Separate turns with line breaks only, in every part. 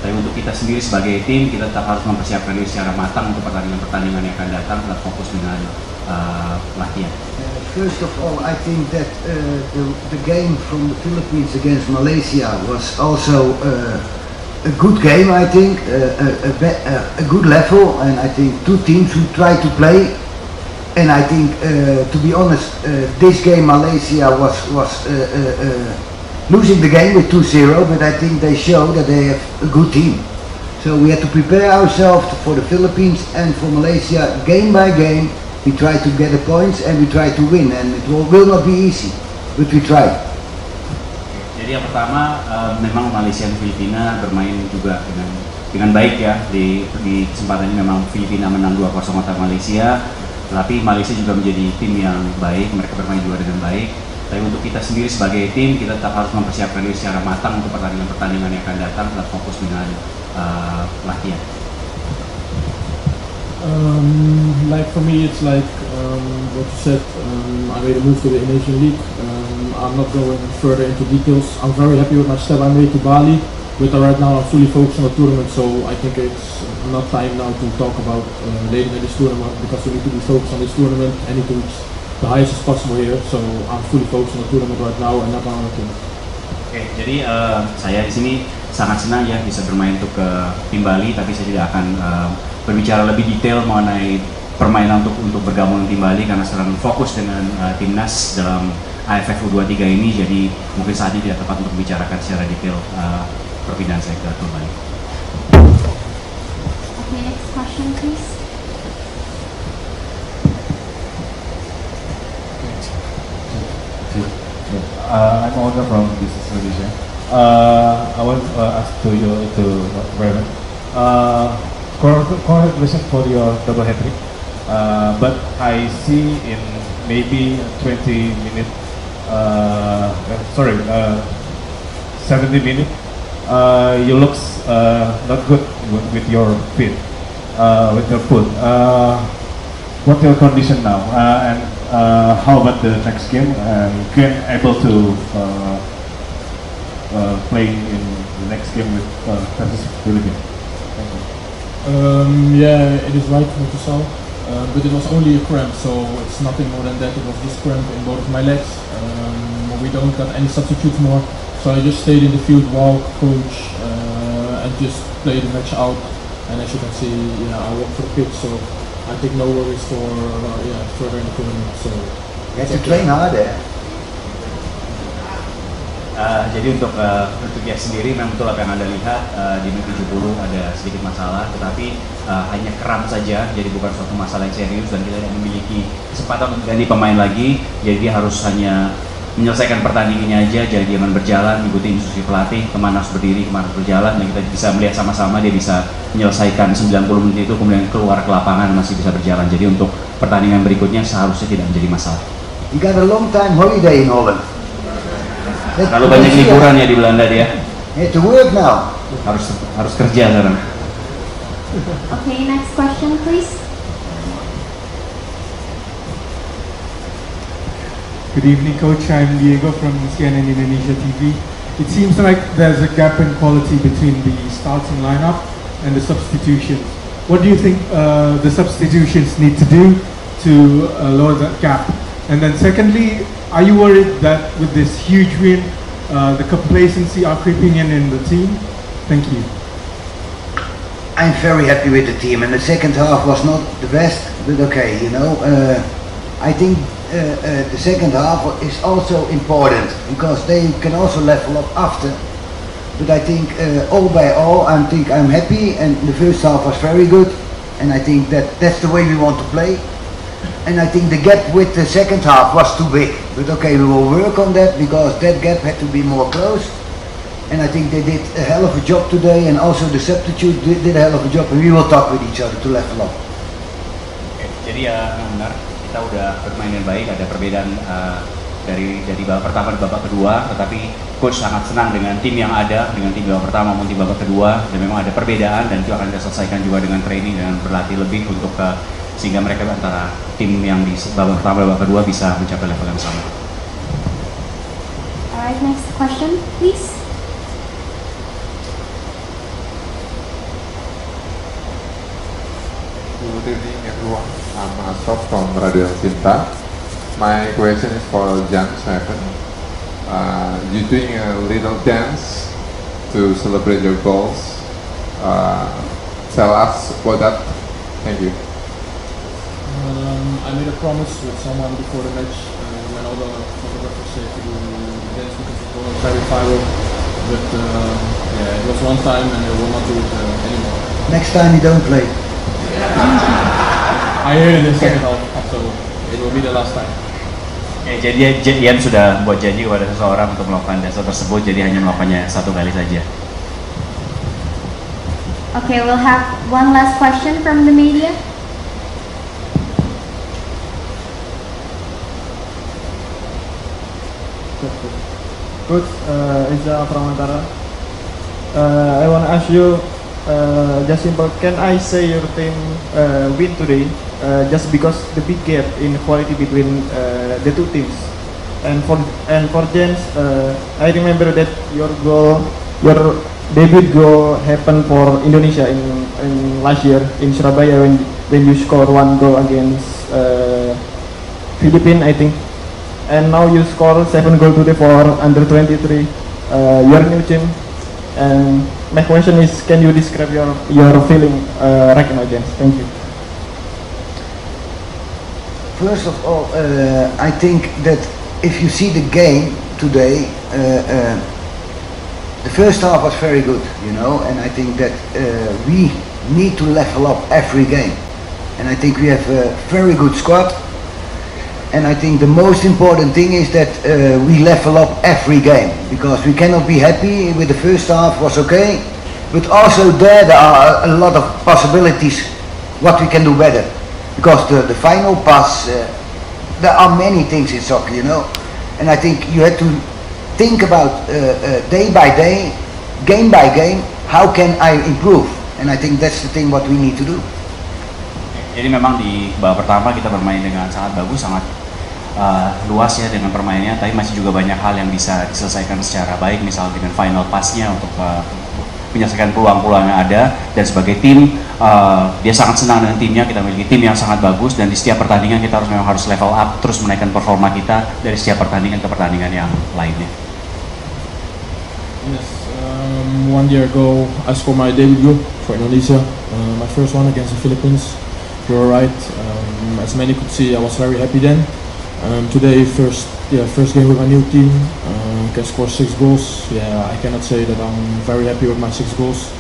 Tapi untuk kita sendiri sebagai tim, kita tetap harus mempersiapkan diri secara matang untuk pertandingan-pertandingan yang akan datang, tetap fokus dengan latihan.
First of all, I think that the game from the Philippines against Malaysia was also a good game. I think a good level, and I think two teams who try to play. And I think, to be honest, this game Malaysia was losing the game with 2-0, but I think they show that they have a good team. So we have to prepare ourselves for the Philippines and for Malaysia game by game. We try to get the points and we try to win, and it will not be easy, but we try.
Jadi yang pertama, memang Malaysia dan Filipina bermain juga dengan baik ya. Di kesempatan ini memang Filipina menang 2-0 atas Malaysia, tapi Malaysia juga menjadi tim yang baik, mereka bermain juga dengan baik. Tapi untuk kita sendiri sebagai tim, kita tetap harus mempersiapkan diri secara matang untuk pertandingan-pertandingan yang akan datang, tetap fokus dengan latihan.
Like for me, it's like what you said. I made a move to the Indonesian League. I'm not going further into details. I'm very happy with my step I made to Bali, but right now I'm fully focused on the tournament, so I think it's not time now to talk about later in this tournament, because we need to be focused on this tournament and need to reach the highest as possible here. So I'm fully focused on the tournament right now and not on other things.
Oke, jadi saya di sini sangat senang ya bisa bermain untuk ke tim Bali, tapi saya tidak akan berbicara lebih detail mengenai permainan untuk bergabung dengan tim Bali karena sekarang fokus dengan timnas dalam AFF U23 ini, jadi mungkin saat ini tidak tepat untuk membicarakan secara detail perpindahan saya ke tim Bali.
Okay, next question please.
I'm Olga from Business Indonesia. I want to ask to you Raymond. Congratulations for your double hat-trick. But I see in maybe 20 minutes, 70 minutes, you looks not good with your feet, with your foot. What's your condition now? And how about the next game? Can able to play in the next game with versus Philippines? Thank you.
Yeah, it is right what you saw, but it was only a cramp, so it's nothing more than that. It was just cramp in both of my legs. We don't got any substitutes more, so I just stayed in the field, walk, coach, and just play the match out. And as you can see, yeah, I walk for the pitch, so I take no worries for further in the tournament. So
You have to train harder.
Jadi untuk ya sendiri memang betul apa yang Anda lihat, di menit 70 ada sedikit masalah, tetapi hanya kram saja, jadi bukan suatu masalah yang serius dan kita tidak memiliki kesempatan untuk ganti pemain lagi, jadi dia harus hanya menyelesaikan pertandingannya aja, jadi jangan berjalan, ikuti instruksi pelatih, kemana harus berdiri, kemana harus berjalan, dan kita bisa melihat sama-sama dia bisa menyelesaikan 90 menit itu, kemudian keluar ke lapangan masih bisa berjalan, jadi untuk pertandingan berikutnya seharusnya tidak menjadi masalah.
You got a long time holiday in Holland.
Kalau banyak liburan ya di Belanda dia.
You have to work now.
Harus kerja sekarang.
Okay, next question please.
Good evening, Coach. I'm Diego from CNN Indonesia TV. It seems like there's a gap in quality between the starting lineup and the substitutions. What do you think the substitutions need to do to lower that gap? And then secondly, are you worried that with this huge win, the complacency are creeping in the team? Thank you.
I'm very happy with the team, and the second half was not the best, but okay, you know. I think the second half is also important because they can also level up after. But I think all by all, I think I'm happy, and the first half was very good, and I think that's the way we want to play. And I think the gap with the second half was too big. But okay, we will work on that because that gap had to be more close. And I think they did a hell of a job today, and also the substitute did a hell of a job, and we will talk with each other to level up.
Jadi ya benar, kita udah bermain dengan baik, ada perbedaan dari babak pertama dan babak kedua, tetapi coach sangat senang dengan tim yang ada, dengan tim babak pertama maupun tim babak kedua, dan memang ada perbedaan dan itu akan kita selesaikan juga dengan training dan berlatih lebih untuk sehingga mereka antara tim yang di babak pertama dan babak kedua bisa mencapai level yang sama.
Alright, next question please.
Good evening, everyone. I'm Ashraf from Radio Cinta. My question is for Jan Seven. You're doing a little dance to celebrate your goals. Tell us about that. Thank you.
I made a promise with someone before the match when all the photographers said to do the dance because it was very viral. But yeah, it was one time and I will not do it anymore.
Next time you don't play.
I heard it in the second half, so it will be the last time.
Ya, jadi Ian sudah buat janji kepada seseorang untuk melakukan dance tersebut, jadi hanya melakukannya satu kali saja.
Okay, we'll have one last question from the media.
Coach, Iza Pramantara. I want to ask you, just simple, can I say your team win today just because the big gap in quality between the two teams? And for Jens, I remember that your debut goal happened for Indonesia in last year in Surabaya when you scored 1 goal against Philippines, I think. And now you score 7 goals today for under 23, your new team. And my question is, can you describe your feeling right now, Jens? Thank you.
First of all, I think that if you see the game today, the first half was very good, you know, and I think that we need to level up every game. And I think we have a very good squad. And I think the most important thing is that we level up every game, because we cannot be happy with the first half was okay, but also there are a lot of possibilities what we can do better, because the final pass, there are many things in soccer, you know, and I think you have to think about day by day, game by game, how can I improve, and I think that's the thing what we need to do.
Jadi memang di babak pertama kita bermain dengan sangat bagus, sangat luas ya dengan permainannya, tapi masih juga banyak hal yang bisa diselesaikan secara baik, misalnya dengan final pass-nya untuk menyelesaikan peluang-peluang yang ada. Dan sebagai tim, dia sangat senang dengan timnya, kita memiliki tim yang sangat bagus, dan di setiap pertandingan kita memang harus level up, terus menaikkan performa kita dari setiap pertandingan ke pertandingan yang lainnya.
Yes, 1 year ago I scored my debut goal for Indonesia, my first one against the Philippines. You were right, as many could see, I was very happy then. Today, first game with my new team, can score 6 goals. Yeah, I cannot say that I'm very happy with my 6 goals,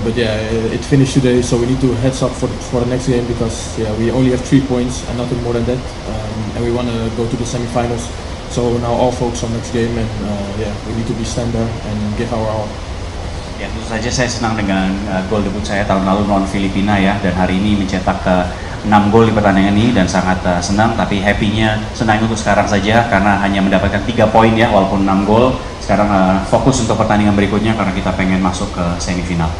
but yeah, it finished today, so we need to heads up for the next game, because yeah, we only have 3 points and nothing more than that, and we want to go to the semi-finals. So now all focus on next game, and yeah, we need to be stand there and give our all.
Ya, tentu saja saya senang dengan gol debut saya tahun lalu melawan Filipina ya, dan hari ini mencetak 6 gol di pertandingan ini, dan sangat senang, tapi happy-nya senang untuk sekarang saja karena hanya mendapatkan 3 poin ya, walaupun 6 gol. Sekarang fokus untuk pertandingan berikutnya karena kita pengen masuk ke semifinal.